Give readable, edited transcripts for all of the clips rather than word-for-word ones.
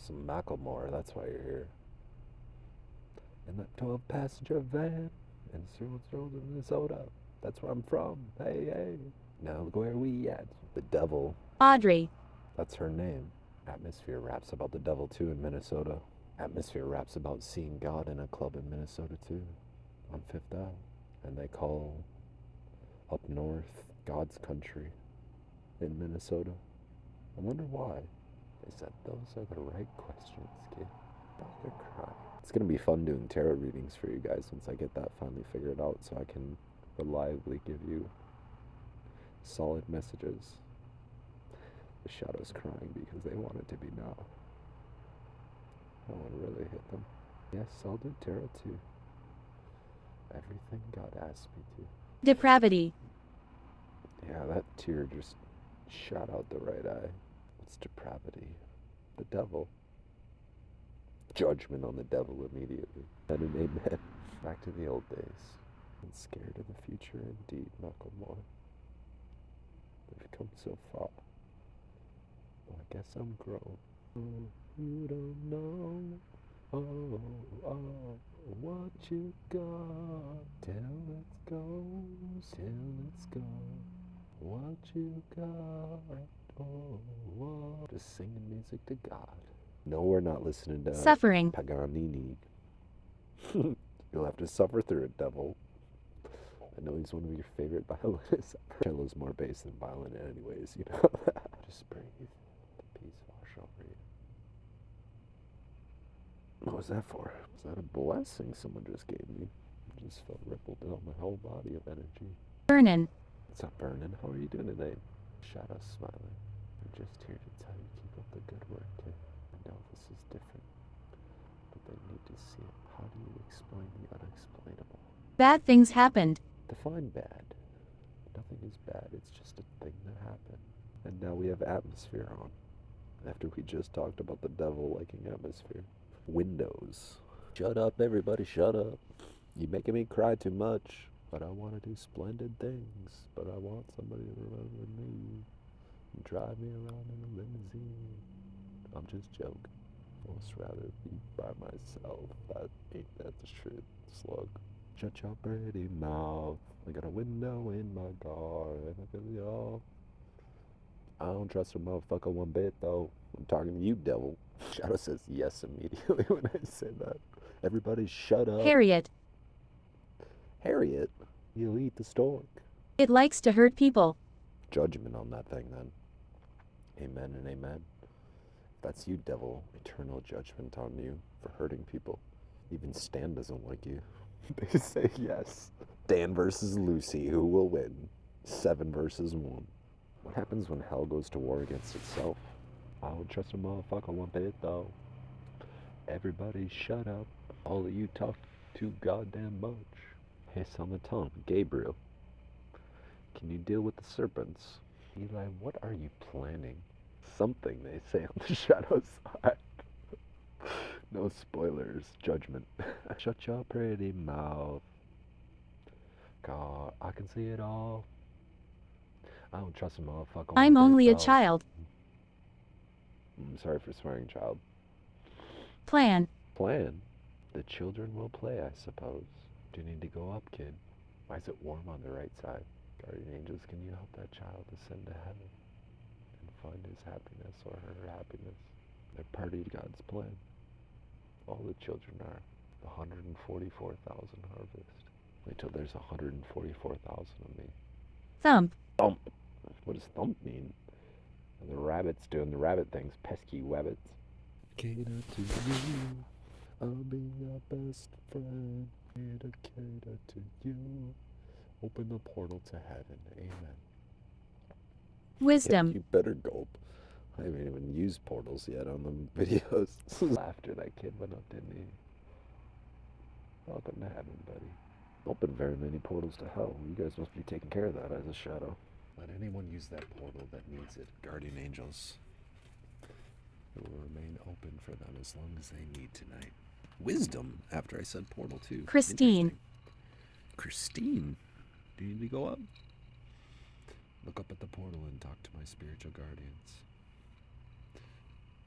some Macklemore, that's why you're here. In that 12-passenger van in Stearns Road, Minnesota. That's where I'm from. Hey, hey. Now look where we at. The devil. Audrey. That's her name. Atmosphere raps about the devil too in Minnesota. Atmosphere raps about seeing God in a club in Minnesota too, on Fifth Ave. And they call up north God's country in Minnesota. I wonder why. They said those are the right questions, kid. They're crying. It's gonna be fun doing tarot readings for you guys once I get that finally figured out so I can reliably give you solid messages. The shadow's crying because they want it to be now. I want to really hit them. Yes, I'll do tarot too. Everything God asked me to. Depravity. Yeah, that tear just shot out the right eye. What's depravity? The devil. Judgment on the devil immediately. And an amen. Back to the old days. And scared of the future indeed, Macklemore. We've come so far. Well, I guess I'm grown. Oh, you don't know. Oh, oh, what you got? Till let's go, till let's go. What you got? Oh, what? Just singing music to God. No, we're not listening to Suffering. Paganini. You'll have to suffer through it, devil. I know he's one of your favorite violinists. Cello's more bass than violin anyways, you know that. Just breathe. The peace wash over you. What was that for? Was that a blessing someone just gave me? I just felt rippled down my whole body of energy. Vernon. What's up, Vernon? How are you doing today? Shadow smiling. I'm just here to tell you keep up the good work, kid. I know this is different, but they need to see it. How do you explain the unexplainable? Bad things happened. Define bad. Nothing is bad, it's just a thing that happened. And now we have atmosphere on. After we just talked about the devil liking atmosphere. Windows. Shut up, everybody, shut up. You're making me cry too much. But I want to do splendid things. But I want somebody to remember me and drive me around in a limousine. I'm just joking. Most rather be by myself. That ain't that the truth, slug. Shut your pretty mouth. I got a window in my car and I feel y'all. I don't trust a motherfucker one bit though. I'm talking to you, devil. Shadow says yes immediately when I say that. Everybody shut up. Harriet. Harriet, you'll eat the stork. It likes to hurt people. Judgment on that thing then. Amen and amen. If that's you, devil, eternal judgment on you for hurting people. Even Stan doesn't like you. They say yes. Dan versus Lucy, who will win? 7 versus 1. What happens when hell goes to war against itself? I would trust a motherfucker one bit though. Everybody shut up. All of you talk too goddamn much. Hiss on the tongue. Gabriel. Can you deal with the serpents? Eli, what are you planning? Something, they say on the shadow side. No spoilers. Judgment. Shut your pretty mouth. God, I can see it all. I don't trust a motherfucker. I'm only a child. I'm sorry for swearing, child. Plan. Plan? The children will play, I suppose. Do you need to go up, kid? Why is it warm on the right side? Guardian angels, can you help that child ascend to heaven and find his happiness or her happiness? They're party to God's plan. All the children are. 144,000 harvest. Wait till there's 144,000 of me. Thump. Thump. What does thump mean? And the rabbits doing the rabbit things. Pesky wabbits. Cater to you. I'll be your best friend. Cater to you. Open the portal to heaven. Amen. Wisdom. Yeah, you better gulp. I haven't even used portals yet on the videos. After that kid went up, didn't he? Welcome to heaven, buddy. Open very many portals to hell. You guys must be taking care of that as a shadow. Let anyone use that portal that needs it. Guardian angels. It will remain open for them as long as they need tonight. Wisdom, after I said portal too. Christine. Christine? Do you need to go up? Look up at the portal and talk to my spiritual guardians.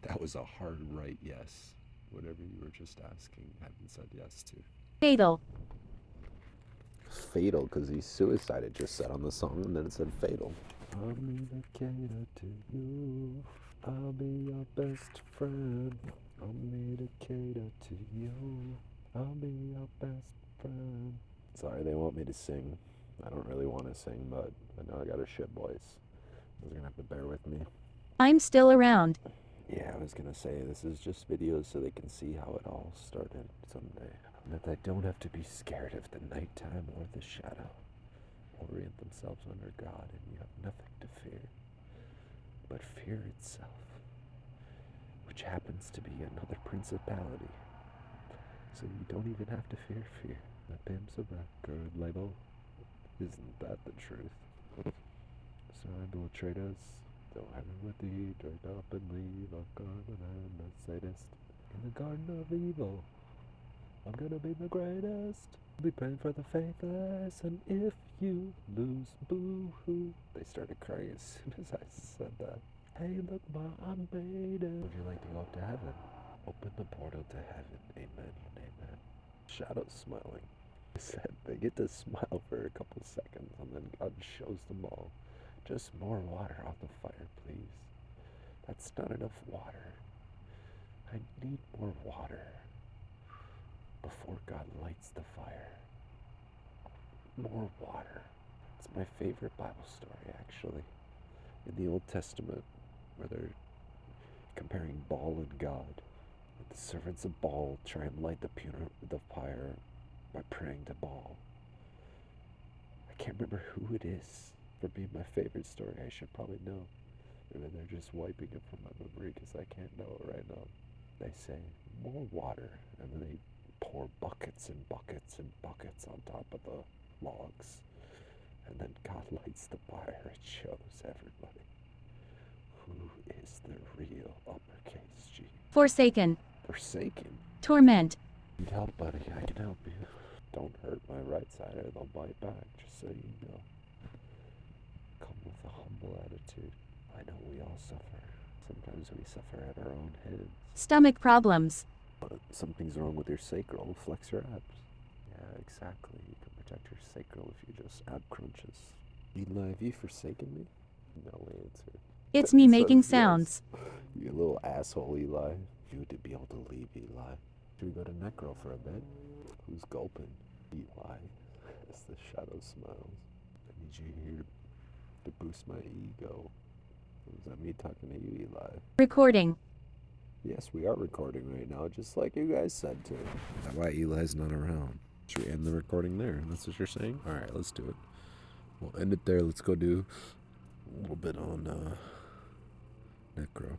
That was a hard right yes. Whatever you were just asking, I haven't said yes to. Fatal. Fatal, because he suicided just said on the song, and then it said fatal. I'll be the cater to you. I'll be your best friend. I'll be the cater to you. I'll be your best friend. Sorry, they want me to sing. I don't really want to sing, but I know I got a shit voice. You're gonna have to bear with me. I'm still around. Yeah, I was gonna say, this is just videos so they can see how it all started someday. And that they don't have to be scared of the nighttime or the shadow. Orient themselves under God, and you have nothing to fear but fear itself, which happens to be another principality. So you don't even have to fear fear. The pimp's a record label. Isn't that the truth? So I will trade us. Don't have it with thee, drink up and leave a garden and a sadist. In the garden of evil, I'm gonna be the greatest. Be praying for the faithless, and if you lose, boo-hoo. They started crying as soon as I said that. Hey, look, Ma, I made it. Would you like to go up to heaven? Open the portal to heaven. Amen. Amen. Shadow's smiling. I said they get to smile for a couple seconds, and then God shows them all. Just more water on the fire, please. That's not enough water. I need more water before God lights the fire. More water. It's my favorite Bible story, actually. In the Old Testament, where they're comparing Baal and God. The servants of Baal try and light the fire by praying to Baal. I can't remember who it is. For being my favorite story, I should probably know. Maybe they're just wiping it from my memory because I can't know it right now. They say, more water, and then they pour buckets and buckets and buckets on top of the logs. And then God lights the fire. It shows everybody who is the real uppercase G. Forsaken. Forsaken. Torment. Need help, buddy. I can help you. Don't hurt my right side or they'll bite back, just so you know. Come with a humble attitude. I know we all suffer. Sometimes we suffer at our own hands. Stomach problems. But something's wrong with your sacral. Flex your abs. Yeah, exactly. You can protect your sacral if you just ab crunches. Eli, have you forsaken me? No answer. It's me It making says yes. sounds. You little asshole, Eli. You to be able to leave, Eli. Should we go to Necro for a bit? Who's gulping? Eli. As the shadow smiles. I need you here to boost my ego. Is that me talking to you, Eli? Recording. Yes, we are recording right now, just like you guys said to. That's why Eli's not around. Should we end the recording there? That's what you're saying? Alright, let's do it. We'll end it there. Let's go do a little bit on Necro.